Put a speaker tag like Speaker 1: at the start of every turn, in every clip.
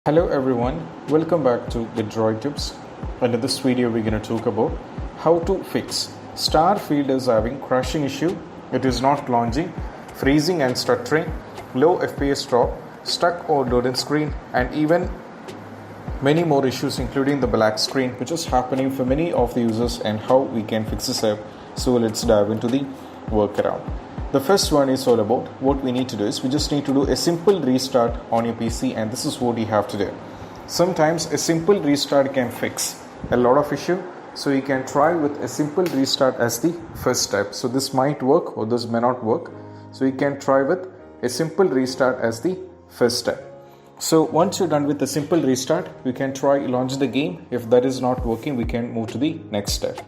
Speaker 1: Hello everyone, welcome back to the Droid Tips, and in this video we're going to talk about how to fix Starfield is having crashing issue, it is not launching, freezing and stuttering, low FPS drop, stuck or loading screen, and even many more issues including the black screen which is happening for many of the users and how we can fix this up. So let's dive into the workaround. The first one is all about what we need to do is we just need to do a simple restart on your PC, and this is what you have to do. Sometimes a simple restart can fix a lot of issue, so you can try with a simple restart as the first step. So this might work or this may not work, so you can try with a simple restart as the first step. So once you're done with the simple restart, you can try launch the game. If that is not working, we can move to the next step.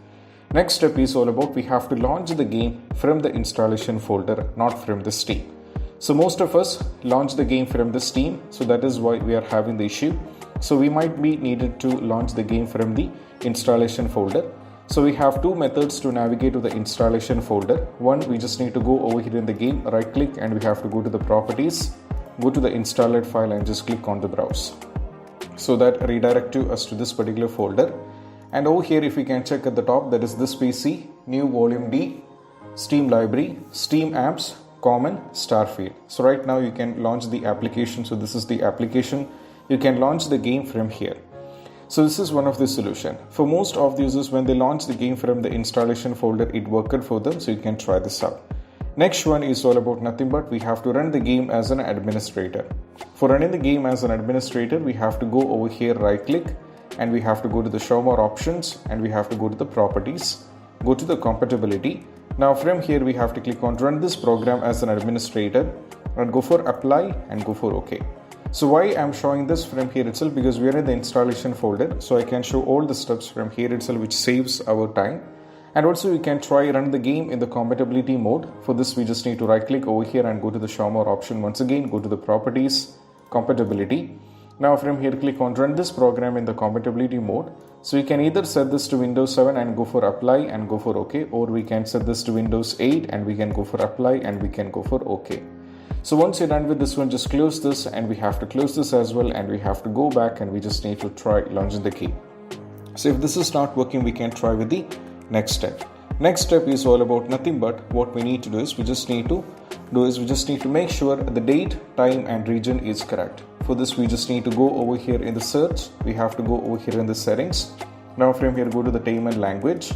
Speaker 1: Next step is all about we have to launch the game from the installation folder, not from the Steam. So most of us launch the game from the Steam, so that is why we are having the issue. So we might be needed to launch the game from the installation folder. So we have two methods to navigate to the installation folder. One, we just need to go over here in the game, right click, and we have to go to the properties, go to the installed file and just click on the browse. So that redirect us to this particular folder. And over here, if we can check at the top, that is this PC, new volume D, Steam library, Steam apps, common, Starfield. So right now you can launch the application. So this is the application. You can launch the game from here. So this is one of the solution. For most of the users, when they launch the game from the installation folder, it worked for them. So you can try this out. Next one is all about nothing but we have to run the game as an administrator. For running the game as an administrator, we have to go over here, right click, and we have to go to the show more options, and we have to go to the properties, go to the compatibility. Now from here we have to click on run this program as an administrator and go for apply and go for OK. So why I'm showing this from here itself, because we are in the installation folder, so I can show all the steps from here itself, which saves our time. And also we can try run the game in the compatibility mode. For this we just need to right click over here and go to the show more option. Once again go to the properties, compatibility. Now from here click on run this program in the compatibility mode. So you can either set this to Windows 7 and go for apply and go for OK, or we can set this to Windows 8 and we can go for apply and we can go for OK. So once you're done with this one, just close this, and we have to close this as well, and we have to go back and we just need to try launching the game. So if this is not working, we can try with the next step. Next step is all about nothing but what we need to do is we just need to make sure the date, time and region is correct. For this we just need to go over here in the search, we have to go over here in the settings. Now from here go to the time and language.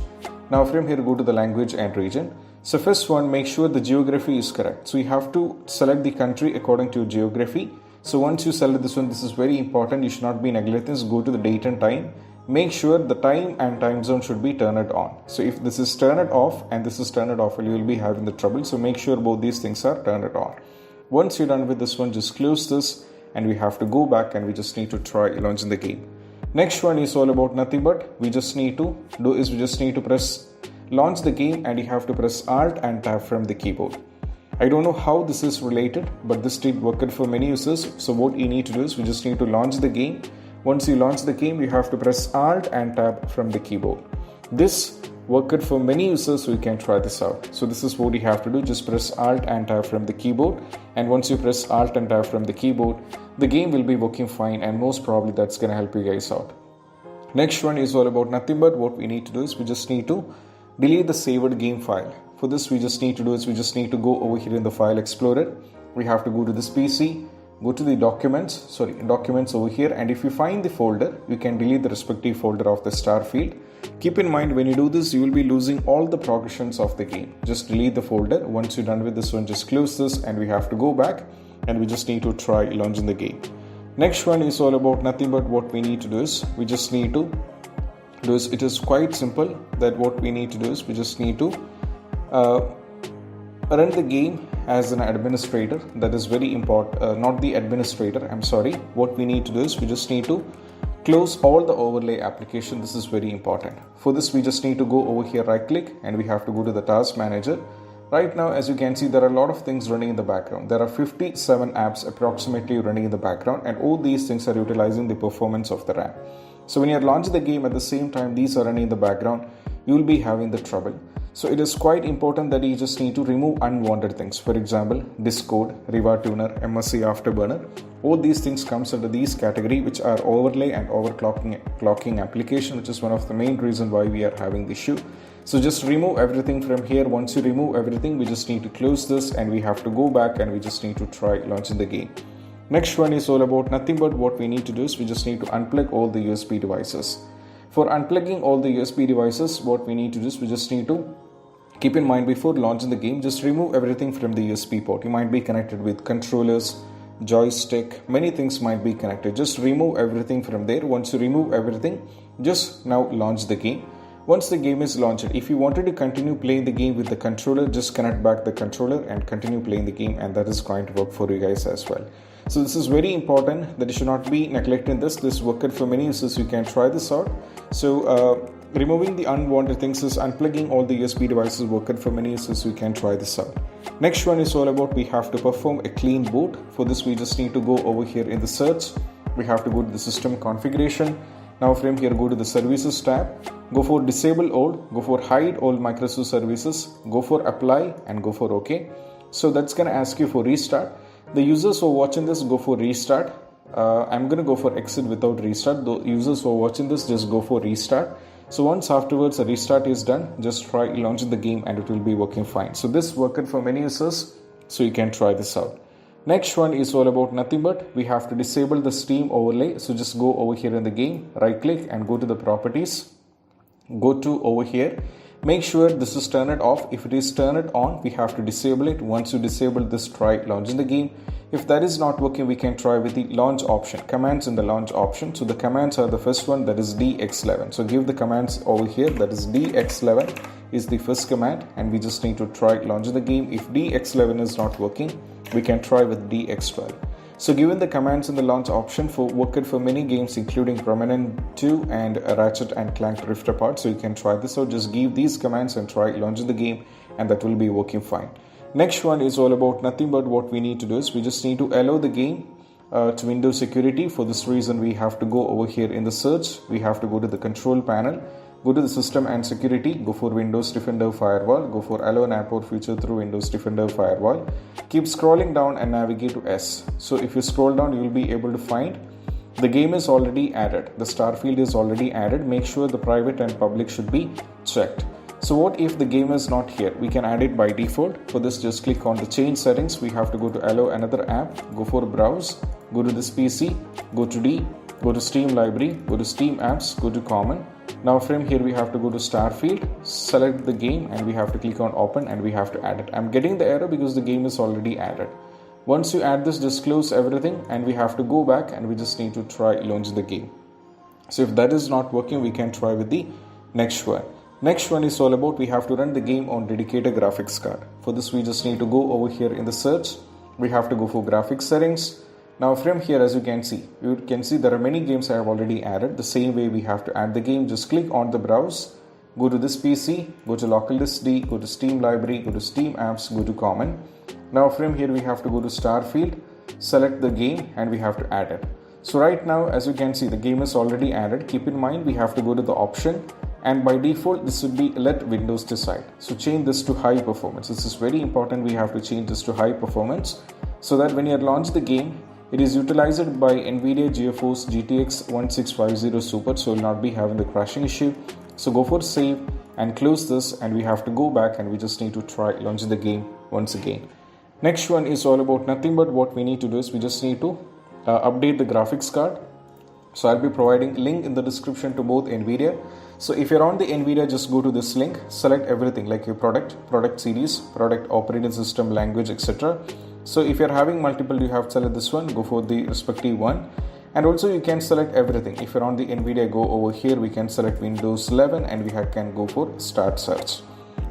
Speaker 1: Now from here go to the language and region. So first one, make sure the geography is correct. So you have to select the country according to geography. So once you select this one, this is very important, you should not be neglecting this. Go to the date and time. Make sure the time and time zone should be turned on. So if this is turned off and this is turned off, you will be having the trouble. So make sure both these things are turned on. Once you're done with this one, just close this, and we have to go back and we just need to try launching the game. Next one is all about nothing but we just need to press launch the game, and you have to press Alt and Tab from the keyboard. I don't know how this is related, but this did work for many users. So what you need to do is we just need to launch the game. Once you launch the game, you have to press Alt and Tab from the keyboard. This worked for many users, so you can try this out. So this is what you have to do, just press Alt and Tab from the keyboard, and once you press Alt and Tab from the keyboard, the game will be working fine, and most probably that's going to help you guys out. Next one is all about nothing but what we need to do is we just need to delete the saved game file. For this we just need to go over here in the file explorer. We have to go to this PC, go to the documents over here, and if you find the folder, you can delete the respective folder of the Starfield. Keep in mind, when you do this, you will be losing all the progressions of the game. Just delete the folder. Once you're done with this one, just close this, and we have to go back and we just need to try launching the game. Next one is all about nothing but what we need to do is it is quite simple, that what we need to do is we just need to run the game as an administrator. That is very important, not the administrator, I'm sorry. What we need to do is we just need to close all the overlay application. This is very important. For this we just need to go over here, right click, and we have to go to the task manager. Right now, as you can see, there are a lot of things running in the background. There are 57 apps approximately running in the background, and all these things are utilizing the performance of the RAM. So when you launch the game at the same time these are running in the background, you will be having the trouble. So it is quite important that you just need to remove unwanted things. For example, Discord, Riva Tuner, MSC Afterburner. All these things comes under these category, which are overlay and overclocking application, which is one of the main reason why we are having the issue. So just remove everything from here. Once you remove everything, we just need to close this and we have to go back and we just need to try launching the game. Next one is all about nothing but what we need to do is we just need to unplug all the USB devices. For unplugging all the USB devices, what we need to do is we just need to keep in mind before launching the game, just remove everything from the USB port. You might be connected with controllers, joystick, many things might be connected. Just remove everything from there. Once you remove everything, just now launch the game. Once the game is launched, if you wanted to continue playing the game with the controller, just connect back the controller and continue playing the game, and that is going to work for you guys as well. So this is very important that you should not be neglecting this. This worked for many users. You can try this out. So removing the unwanted things is unplugging all the USB devices worked for many users. We can try this out. Next one is all about we have to perform a clean boot. For this, we just need to go over here in the search. We have to go to the system configuration. Now from here, go to the services tab, go for disable all, go for hide all Microsoft services, go for apply and go for OK. So that's going to ask you for restart. The users who are watching this, go for restart. I'm going to go for exit without restart. The users who are watching this, just go for restart. So once afterwards a restart is done, just try launching the game and it will be working fine. So this worked for many users, so you can try this out. Next one is all about nothing but we have to disable the Steam overlay. So just go over here in the game, right click and go to the properties. Go to over here. Make sure this is turned off. If it is turned on, we have to disable it. Once you disable this, try launching the game. If that is not working, we can try with the launch option, commands in the launch option. So the commands are the first one, that is DX11. So give the commands over here, that is DX11 is the first command, and we just need to try launching the game. If DX11 is not working, we can try with DX12. So given the commands in the launch option worked for many games including Prominent 2 and Ratchet and Clank Rift Apart. So you can try this out. Just give these commands and try launching the game and that will be working fine. Next one is all about nothing but what we need to do is we just need to allow the game to Windows security. For this reason, we have to go over here in the search. We have to go to the control panel. Go to the system and security, go for Windows Defender Firewall, go for allow an airport feature through Windows Defender Firewall. Keep scrolling down and navigate to S. So if you scroll down, you will be able to find the game is already added. The Starfield is already added. Make sure the private and public should be checked. So what if the game is not here? We can add it by default. For this, just click on the change settings. We have to go to allow another app, go for browse, go to this PC, go to D, go to Steam library, go to Steam apps, go to common. Now from here we have to go to Starfield, select the game and we have to click on open and we have to add it. I'm getting the error because the game is already added. Once you add this, just close everything and we have to go back and we just need to try launch the game. So if that is not working, we can try with the next one. Next one is all about we have to run the game on dedicated graphics card. For this, we just need to go over here in the search. We have to go for graphics settings. Now from here, as you can see there are many games I have already added. The same way we have to add the game. Just click on the browse, go to this PC, go to local disk D, go to Steam library, go to Steam apps, go to common. Now from here we have to go to Starfield, select the game and we have to add it. So right now, as you can see, the game is already added. Keep in mind we have to go to the option and by default this should be let Windows decide. So change this to high performance. This is very important. We have to change this to high performance so that when you launch the game, it is utilized by NVIDIA GeForce GTX 1650 Super, so will not be having the crashing issue. So go for save and close this and we have to go back and we just need to try launching the game once again. Next one is all about nothing but what we need to do is we just need to update the graphics card. So I'll be providing link in the description to both NVIDIA. So if you're on the NVIDIA, just go to this link, select everything like your product series, product operating system, language, etc. So if you're having multiple, you have to select this one, go for the respective one. And also you can select everything. If you're on the NVIDIA, go over here, we can select Windows 11 and we can go for start search.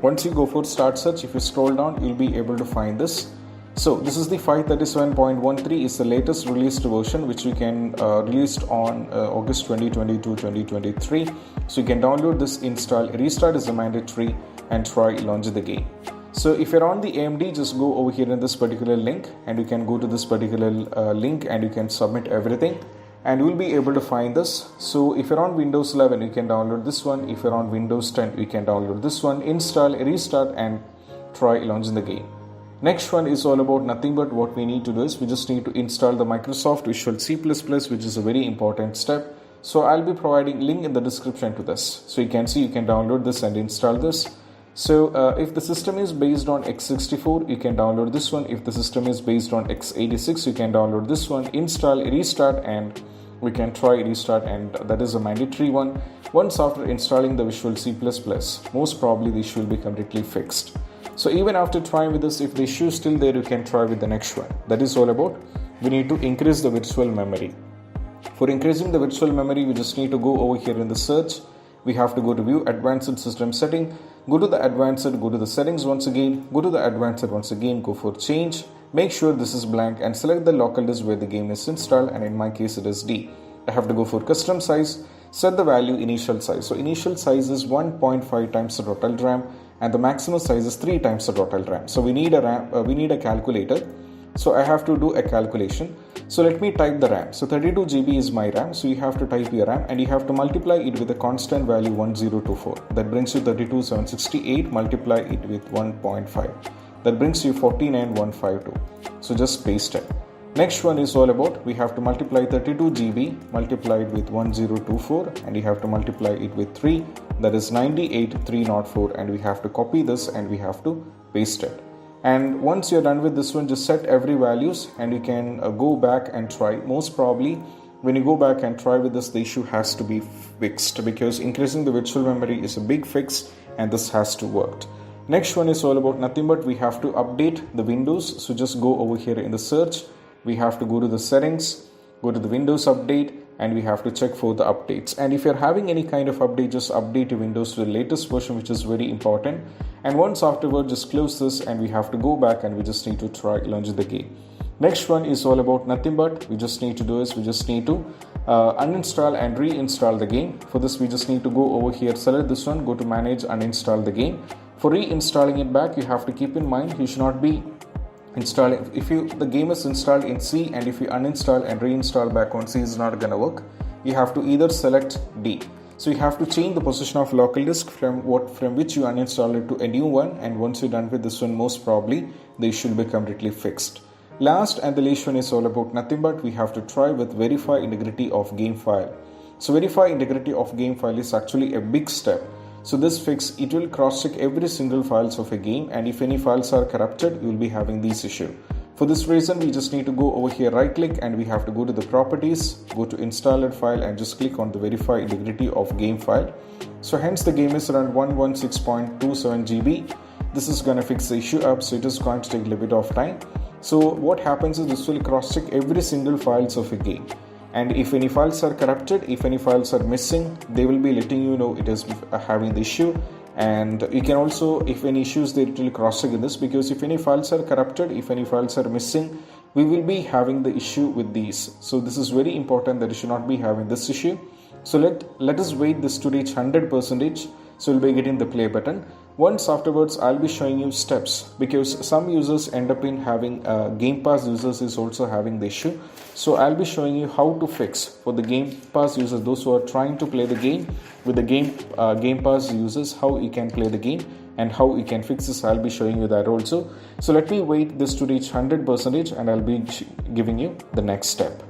Speaker 1: Once you go for start search, if you scroll down, you'll be able to find this. So this is the 537.13 is the latest released version which we can released on August 2022-2023. So you can download this, install, restart is a mandatory and try launch the game. So if you're on the AMD, just go over here in this particular link and you can go to this particular link and you can submit everything and you will be able to find this. So if you're on Windows 11, you can download this one. If you're on Windows 10, you can download this one, install, restart and try launching the game. Next one is all about nothing but what we need to do is we just need to install the Microsoft Visual C++, which is a very important step. So I'll be providing link in the description to this. So you can see you can download this and install this. So if the system is based on x64, you can download this one. If the system is based on x86, you can download this one. Install, restart, and we can try restart, and that is a mandatory one. Once after installing the Visual C++, most probably the issue will be completely fixed. So even after trying with this, if the issue is still there, you can try with the next one. That is all about we need to increase the virtual memory. For increasing the virtual memory, we just need to go over here in the search. We have to go to view advanced system setting, go to the advanced, go to the settings once again, go to the advanced once again, go for change, make sure this is blank and select the local disk where the game is installed, and in my case it is D. I have to go for custom size, set the value initial size. So initial size is 1.5 times the total RAM and the maximum size is 3 times the total RAM. So we need a calculator. So I have to do a calculation. So let me type the RAM. So 32 GB is my RAM. So you have to type your RAM and you have to multiply it with a constant value 1024. That brings you 32,768. Multiply it with 1.5. That brings you 49,152. So just paste it. Next one is all about we have to multiply 32 GB, multiply it with 1024, and you have to multiply it with 3. That is 98,304, and we have to copy this and we have to paste it. And once you're done with this one, just set every values and you can go back and try. Most probably when you go back and try with this, the issue has to be fixed because increasing the virtual memory is a big fix and this has to work. Next one is all about nothing but we have to update the Windows. So just go over here in the search. We have to go to the settings, go to the Windows update, and we have to check for the updates. And if you're having any kind of update, just update your Windows to the latest version, which is very important. And once afterward, just close this and we have to go back and we just need to try launch the game. Next one is all about nothing but we just need to do is we just need to uninstall and reinstall the game. For this, we just need to go over here, select this one, go to manage, uninstall the game. For reinstalling it back, you have to keep in mind you should not be installing if the game is installed in C, and if you uninstall and reinstall back on C is not gonna work. You have to either select D. So you have to change the position of local disk from which you uninstall it to a new one, and once you're done with this one, most probably the issue will be completely fixed. Last and the least one is all about nothing but we have to try with verify integrity of game file. So verify integrity of game file is actually a big step. So this fix, it will cross-check every single files of a game, and if any files are corrupted, you will be having this issue. For this reason, we just need to go over here, right click, and we have to go to the properties, go to installed file and just click on the verify integrity of game file. So hence the game is around 116.27 GB. This is going to fix the issue up, so it is going to take a little bit of time. So what happens is this will cross-check every single files of a game. And if any files are corrupted, if any files are missing, they will be letting you know it is having the issue. And you can also, if any issues, they will cross-check this, because if any files are corrupted, if any files are missing, we will be having the issue with these. So this is very important that you should not be having this issue. So let us wait this to reach 100%. So we'll be getting the play button. Once afterwards, I'll be showing you steps, because some users end up in having Game Pass users is also having the issue. So I'll be showing you how to fix for the Game Pass users, those who are trying to play the game with the Game Pass users, how you can play the game and how you can fix this. I'll be showing you that also. So let me wait this to reach 100% and I'll be giving you the next step.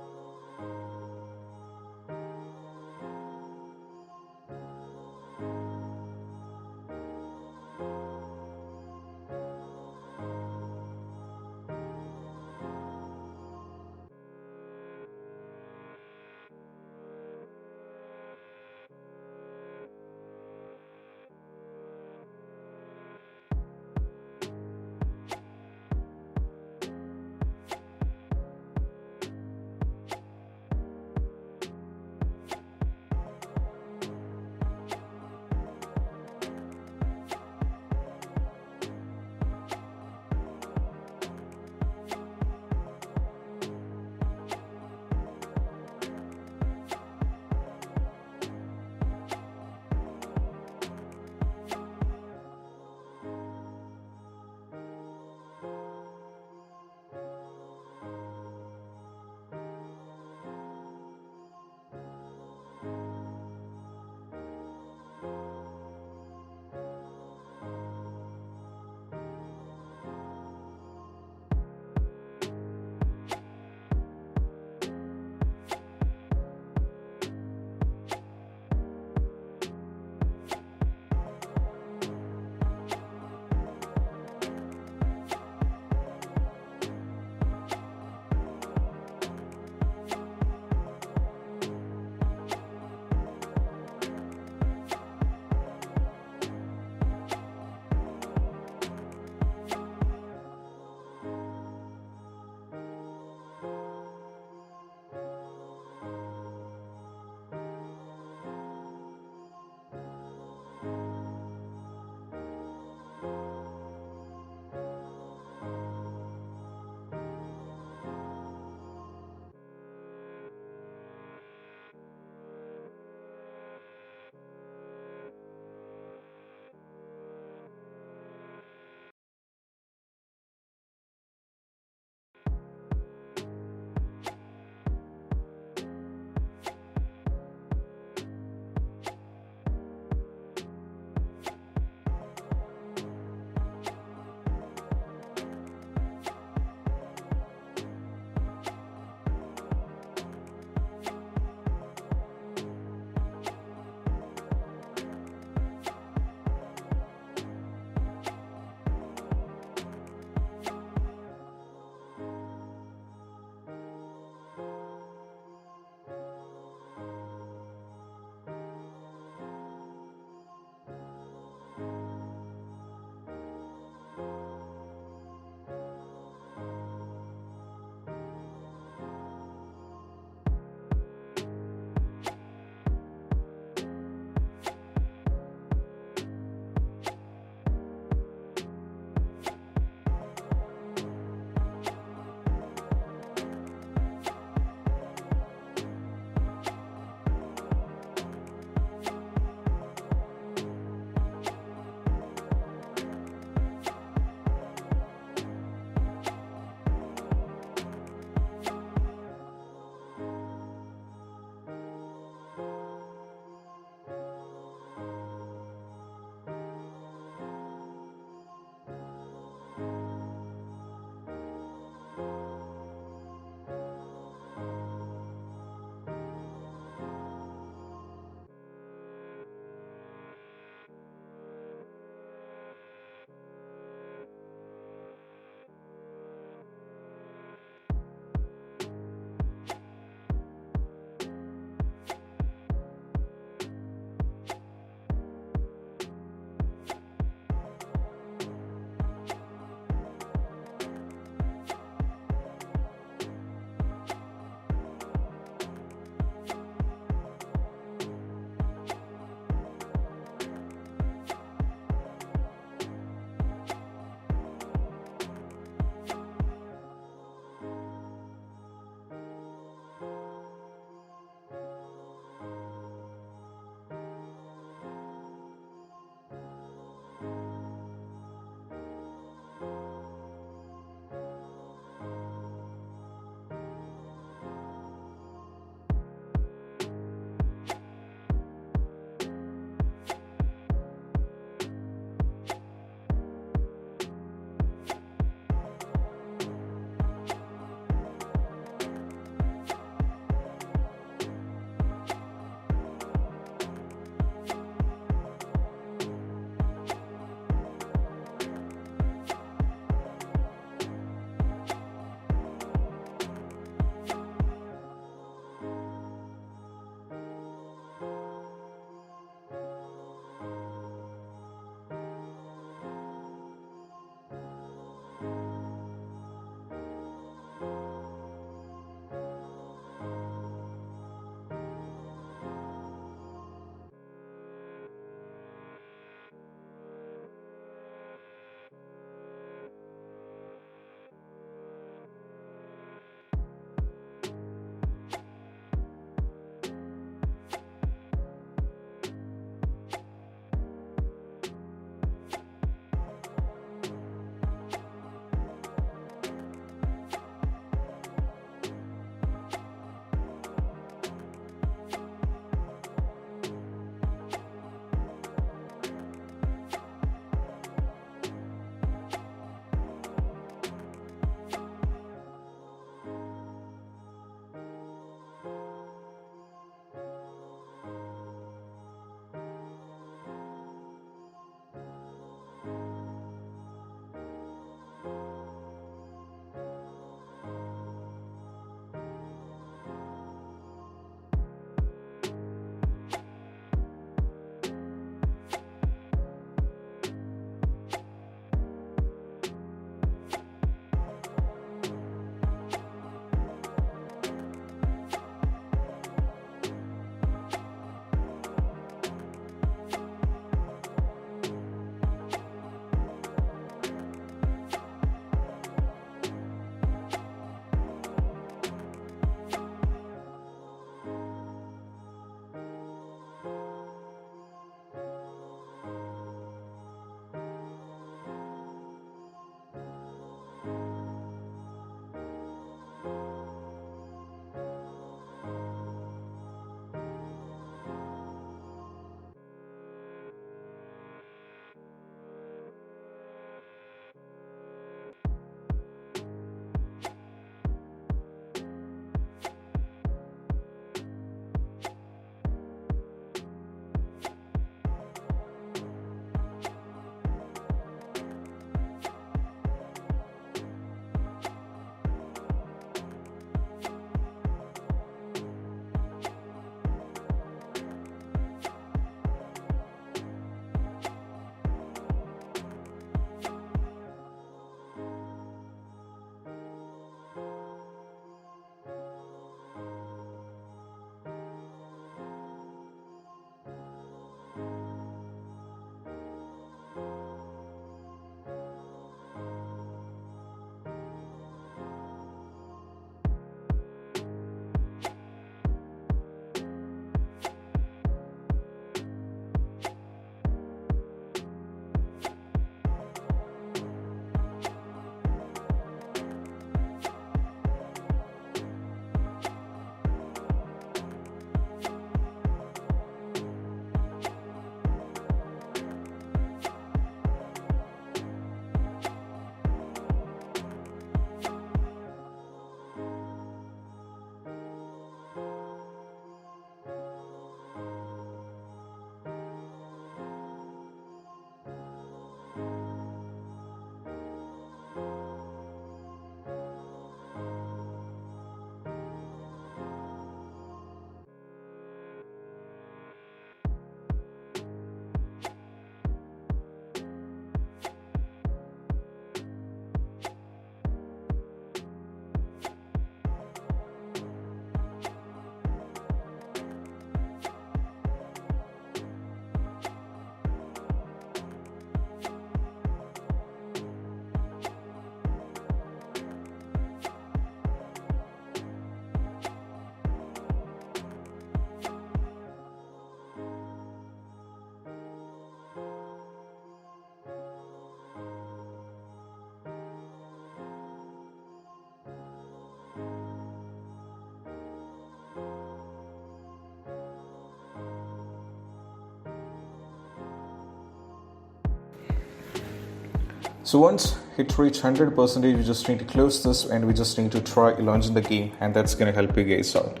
Speaker 1: So once it reach 100%, we just need to close this and we just need to try launching the game, and that's going to help you guys out.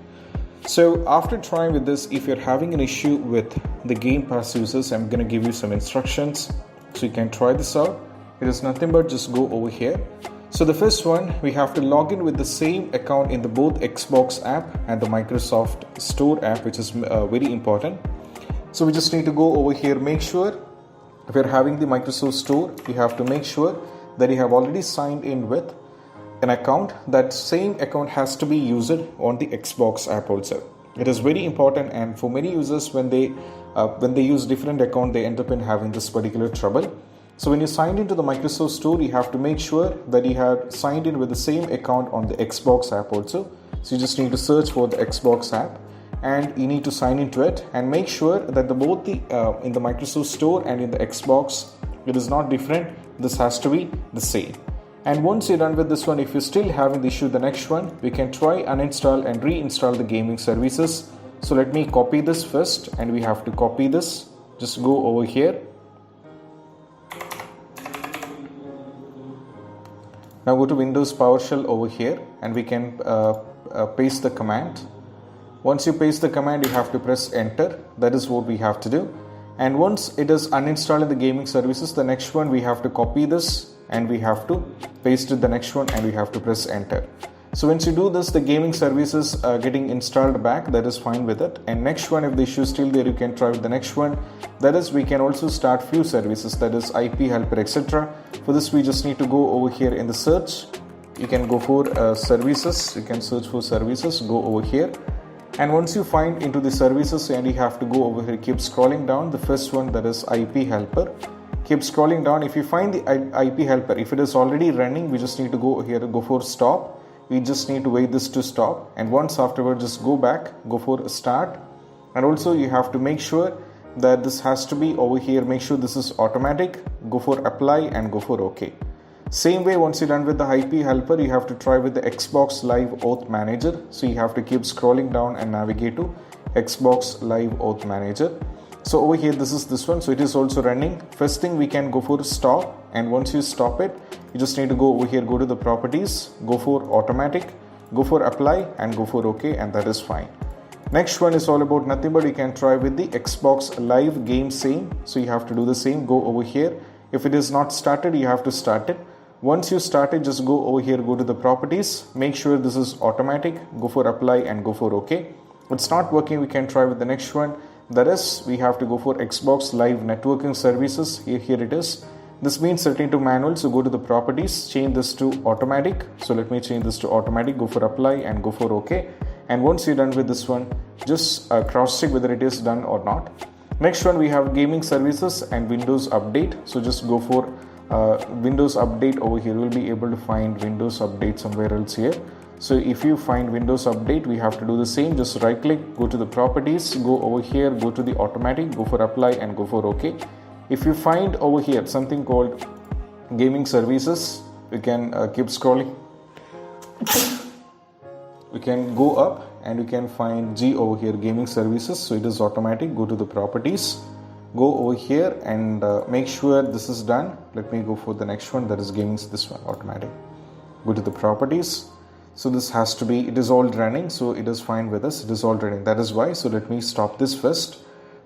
Speaker 1: So after trying with this, if you're having an issue with the Game Pass users, I'm going to give you some instructions so you can try this out. It is nothing but just go over here. So the first one, we have to log in with the same account in the both Xbox app and the Microsoft Store app, which is very important. So we just need to go over here, make sure if you're having the Microsoft Store, you have to make sure that you have already signed in with an account. That same account has to be used on the Xbox app also. It is very important, and for many users, when they use different account, they end up in having this particular trouble. So when you signed into the Microsoft Store, you have to make sure that you have signed in with the same account on the Xbox app also. So you just need to search for the Xbox app and you need to sign into it, and make sure that both in the Microsoft Store and in the Xbox, it is not different. This has to be the same. And once you're done with this one, if you're still having the issue, the next one, we can try uninstall and reinstall the gaming services. So let me copy this first, and we have to copy this. Just go over here. Now go to Windows PowerShell over here, and we can paste the command. Once you paste the command, you have to press enter. That is what we have to do. And once it is uninstalled in the gaming services, the next one, we have to copy this and we have to paste it the next one, and we have to press enter. So once you do this, the gaming services are getting installed back. That is fine with it. And next one, if the issue is still there, you can try with the next one. That is, we can also start few services, that is IP helper, etc. For this, we just need to go over here in the search. You can go for services. You can search for services, go over here. And once you find into the services, and you have to go over here, keep scrolling down. The first one, that is IP helper. Keep scrolling down. If you find the IP helper, if it is already running, we just need to go here, go for stop. We just need to wait this to stop, and once afterward, just go back, go for start. And also you have to make sure that this has to be over here. Make sure this is automatic. Go for apply and go for OK. Same way, once you're done with the IP helper, you have to try with the Xbox Live Auth Manager. So you have to keep scrolling down and navigate to Xbox Live Auth Manager. So over here, this is this one. So it is also running. First thing, we can go for stop, and once you stop it, you just need to go over here, go to the properties, go for automatic, go for apply and go for OK, and that is fine. Next one is all about nothing but you can try with the Xbox Live Game Same. So you have to do the same, go over here. If it is not started, you have to start it. Once you start it, just go over here, go to the properties, make sure this is automatic, go for apply and go for OK. It's not working, we can try with the next one. That is, we have to go for Xbox Live Networking Services. Here it is. This means set into manual. So go to the properties, change this to automatic. So let me change this to automatic, go for apply and go for OK. And once you're done with this one, just cross check whether it is done or not. Next one, we have gaming services and Windows Update. So just go for Windows Update over here. We'll be able to find Windows Update somewhere else here. So if you find Windows Update, we have to do the same. Just right click, go to the properties, go over here, go to the automatic, go for apply and go for OK. If you find over here something called gaming services, you can keep scrolling. We can go up and you can find G over here, gaming services. So it is automatic. Go to the properties, go over here and make sure this is done. Let me go for the next one, that is gaming, this one, automatic. Go to the properties. So this has to be, it is all running. So it is fine with us. It is all running. That is why. So let me stop this first.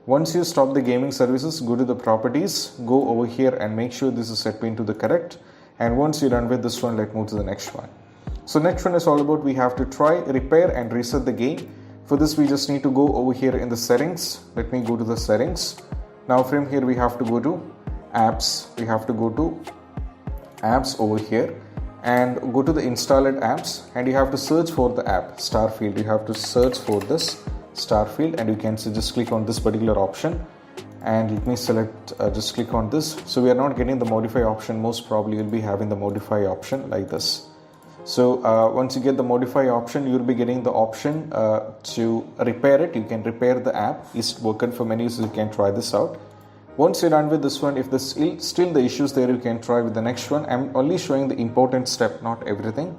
Speaker 1: Once you stop the gaming services, go to the properties, go over here and make sure this is set into the correct. And once you're done with this one, let's move to the next one. So next one is all about we have to try, repair and reset the game. For this, we just need to go over here in the settings. Let me go to the settings. Now from here, we have to go to apps. We have to go to apps over here and go to the installed apps, and you have to search for the app Starfield. You have to search for this Starfield, and you can just click on this particular option, and let me select just click on this. So we are not getting the modify option. Most probably you'll be having the modify option like this. So once you get the modify option, you'll be getting the option to repair it. You can repair the app. It's working for many, so you can try this out. Once you're done with this one, if there's still the issues there, you can try with the next one. I'm only showing the important step, not everything.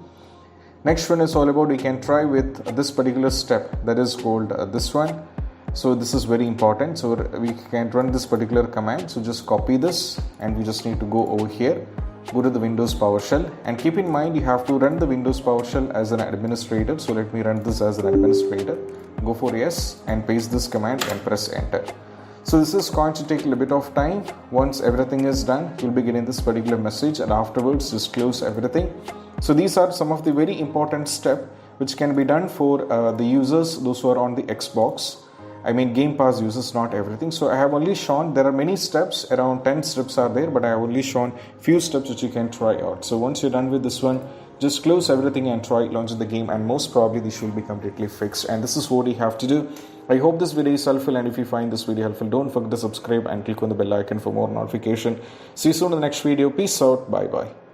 Speaker 1: Next one is all about you can try with this particular step, that is called this one. So this is very important. So we can run this particular command. So just copy this and we just need to go over here, go to the Windows PowerShell, and keep in mind you have to run the Windows PowerShell as an administrator. So let me run this as an administrator. Go for yes and paste this command and press enter. So this is going to take a little bit of time. Once everything is done, you'll be getting this particular message, and afterwards just close everything. So these are some of the very important steps which can be done for the users, those who are on the Xbox. I mean Game Pass users, not everything. So I have only shown, there are many steps, around 10 steps are there, but I have only shown few steps which you can try out. So once you're done with this one, just close everything and try launching the game, and most probably this will be completely fixed. And this is what you have to do. I hope this video is helpful, and if you find this video helpful, don't forget to subscribe and click on the bell icon for more notification. See you soon in the next video. Peace out. Bye bye.